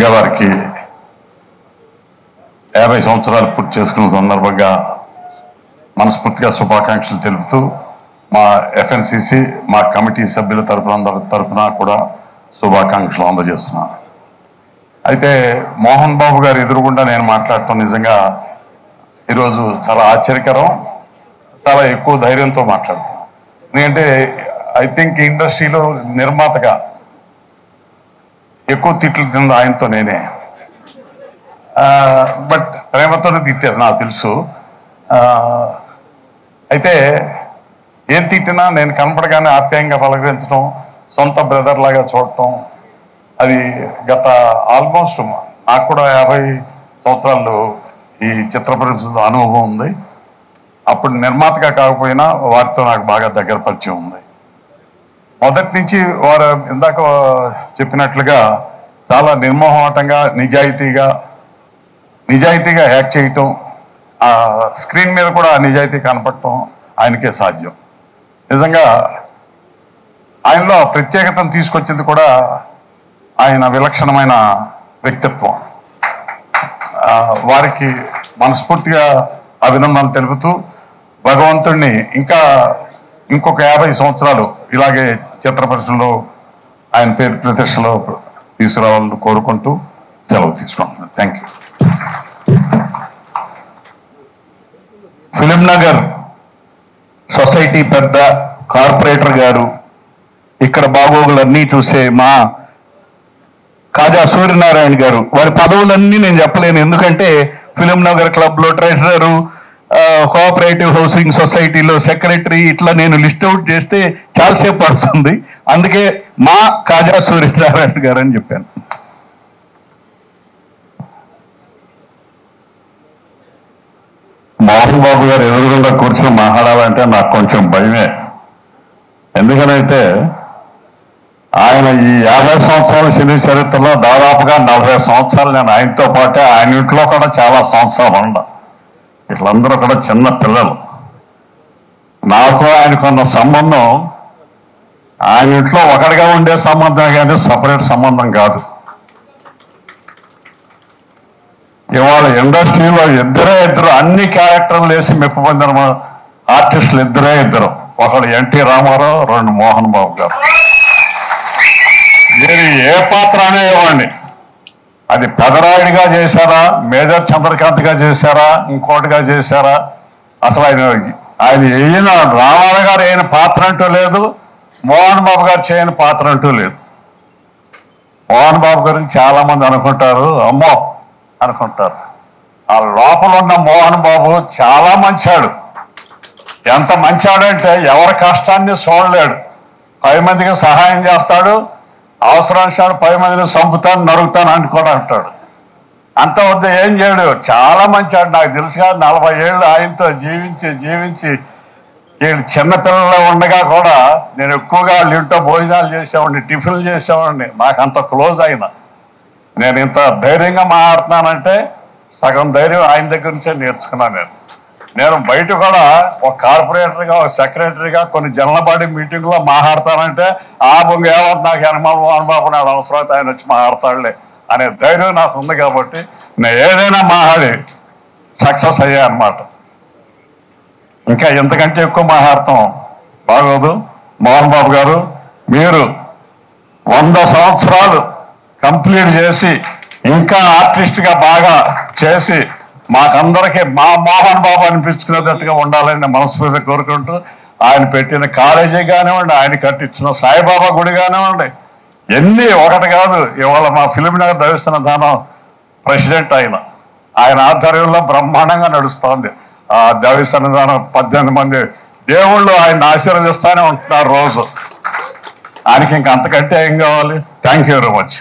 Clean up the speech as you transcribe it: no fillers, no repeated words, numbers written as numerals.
ముందుగా వారికి 50 సంవత్సరాలు పూర్తి చేసుకున్న సందర్భంగా మనస్ఫూర్తిగా శుభాకాంక్షలు తెలుపుతూ మా FNCC మా కమిటీ సభ్యుల తరపున కూడా శుభాకాంక్షలు అందజేస్తున్నాను. అయితే మోహన్ బాబు గారు ఎదురుగుండా నేను మాట్లాడటం నిజంగా ఈరోజు చాలా ఆశ్చర్యకరం, చాలా ఎక్కువ ధైర్యంతో మాట్లాడుతున్నాను. ఎందుకంటే ఐ థింక్ ఇండస్ట్రీలో నిర్మాతగా ఎక్కువ తిట్లు తింది ఆయనతో నేనే. బట్ ప్రేమతోనే తిట్టారు నాకు తెలుసు. అయితే ఏం తిట్టినా నేను కనపడగానే ఆప్యాయంగా పలకరించడం, సొంత బ్రదర్ లాగా చూడటం, అది గత ఆల్మోస్ట్ నాకు కూడా 50 సంవత్సరాలు ఈ చిత్ర పరిశ్రమ అనుభవం ఉంది. అప్పుడు నిర్మాతగా కాకపోయినా వారితో నాకు బాగా దగ్గర పరిచయం ఉంది. మొదటి నుంచి వారు ఇందాక చెప్పినట్లుగా చాలా నిర్మోహమాటంగా నిజాయితీగా యాక్ట్ చేయటం, స్క్రీన్ మీద కూడా నిజాయితీ కనపడటం ఆయనకే సాధ్యం. నిజంగా ఆయనలో ప్రత్యేకతను తీసుకొచ్చింది కూడా ఆయన విలక్షణమైన వ్యక్తిత్వం. వారికి మనస్ఫూర్తిగా అభినందనలు తెలుపుతూ భగవంతుడిని ఇంకొక 50 సంవత్సరాలు ఇలాగే చిత్ర పరిశ్రమలో ఆయన పేరు ప్రతిష్టలో తీసుకురావాలని కోరుకుంటూ సెలవు తీసుకుంటున్నాను. Thank you. Film Nagar society పెద్ద కార్పొరేటర్ గారు, ఇక్కడ బాగోగులన్నీ చూసే మా కాజా సూర్యనారాయణ గారు, వారి పదవులన్నీ నేను చెప్పలేను. ఎందుకంటే ఫిలిం నగర్ క్లబ్లో ట్రెజరరు, కోఆపరేటివ్ హౌసింగ్ సొసైటీలో సెక్రటరీ, ఇట్లా నేను లిస్ట్ అవుట్ చేస్తే చాలాసేపు పడుతుంది. అందుకే మా కాజా సూర్యనారాయణ గారు అని చెప్పాను. మోహన్ బాబు గారు ఎదురుగుండా కూర్చొని మాట్లాడాలంటే నాకు కొంచెం భయమే. ఎందుకనంటే ఆయన ఈ 50 సంవత్సరాల సినీ చరిత్రలో దాదాపుగా 40 సంవత్సరాలు నేను ఆయనతో పాటే, ఆయన ఇంట్లో కూడా చాలా సంవత్సరాలు ఉండ. ఇట్లందరూ కూడా చిన్న పిల్లలు. నాకు ఆయనకున్న సంబంధం ఆయన ఇంట్లో ఒకటిగా ఉండే సంబంధం కానీ సపరేట్ సంబంధం కాదు. ఇవాళ ఇండస్ట్రీలో ఇద్దరు అన్ని క్యారెక్టర్లు వేసి మెప్పు పొందిన ఆర్టిస్టులు ఇద్దరు. ఒకడు ఎన్టీ రామారావు, రెండు మోహన్ బాబు గారు. మీరు ఏ పాత్ర అనే ఇవ్వండి, అది పెదరాయుడిగా చేశారా, మేజర్ చంద్రకాంత్గా చేశారా, ఇంకోటిగా చేశారా, అసలు ఆయన వేయిన రామారావు గారు వేయని పాత్ర అంటూ లేదు, మోహన్ బాబు గారు చేయని పాత్ర అంటూ లేదు. మోహన్ బాబు గురించి చాలా మంది అనుకుంటారు, అమ్మో అనుకుంటారు. ఆ లోపల ఉన్న మోహన్ బాబు చాలా మంచాడు. ఎంత మంచాడంటే ఎవరి కష్టాన్ని చూడలేడు. 10 మందికి సహాయం చేస్తాడు, అవసరానుసారం 10 మందిని చంపుతాను, నరుగుతాను అని కూడా అంటాడు. అంత వద్ద ఏం చేయడు, చాలా మంచాడు. నాకు తెలుసుగా 40 ఏళ్ళు ఆయనతో జీవించి వీళ్ళు చిన్నపిల్లల్లో ఉండగా కూడా నేను ఎక్కువగా వాళ్ళ ఇంట్లో భోజనాలు చేసేవాడిని, టిఫిన్లు చేసేవాడిని. నాకు అంత క్లోజ్ అయినా నేను ఇంత ధైర్యంగా మాట్లాడుతున్నానంటే సగం ధైర్యం ఆయన దగ్గర నుంచే నేర్చుకున్నాను. నేను బయట కూడా ఒక కార్పొరేటర్గా, ఒక సెక్రటరీగా కొన్ని జనరల్ మీటింగ్లో మాట్లాడతానంటే ఏమవుతుంది, నాకు యనమల మోహన్ బాబు నాడు అవసరం ఆయన వచ్చి మాట్లాడతాడులే అనే ధైర్యం నాకు ఉంది. కాబట్టి నేను ఏదైనా మాట్లాడి సక్సెస్ అయ్యా అన్నమాట. ఇంకా ఎంతకంటే ఎక్కువ మాట్లాడతాం బాగోదు. మోహన్ బాబు గారు, మీరు 100 సంవత్సరాలు కంప్లీట్ చేసి ఇంకా ఆర్టిస్ట్గా బాగా చేసి మాకందరికీ మా మోహన్ బాబు అనిపించుకునేటట్టుగా ఉండాలని మనస్ఫూర్తిగా కోరుకుంటూ, ఆయన పెట్టిన కాలేజీ కానివ్వండి, ఆయన కట్టించిన సాయిబాబా గుడి కానివ్వండి, ఎన్ని ఒకటి కాదు. ఇవాళ మా ఫిలిం నగర్ దవిస్తున్న దానం ప్రెసిడెంట్ ఆయన ఆధ్వర్యంలో బ్రహ్మాండంగా నడుస్తోంది. ఆ దేవి సన్నిధానం 18 మంది దేవుళ్ళు ఆయన ఆశీర్వదిస్తూనే ఉంటున్నారు రోజు. ఆయనకి ఇంక అంతకంటే ఏం కావాలి. Thank you very much.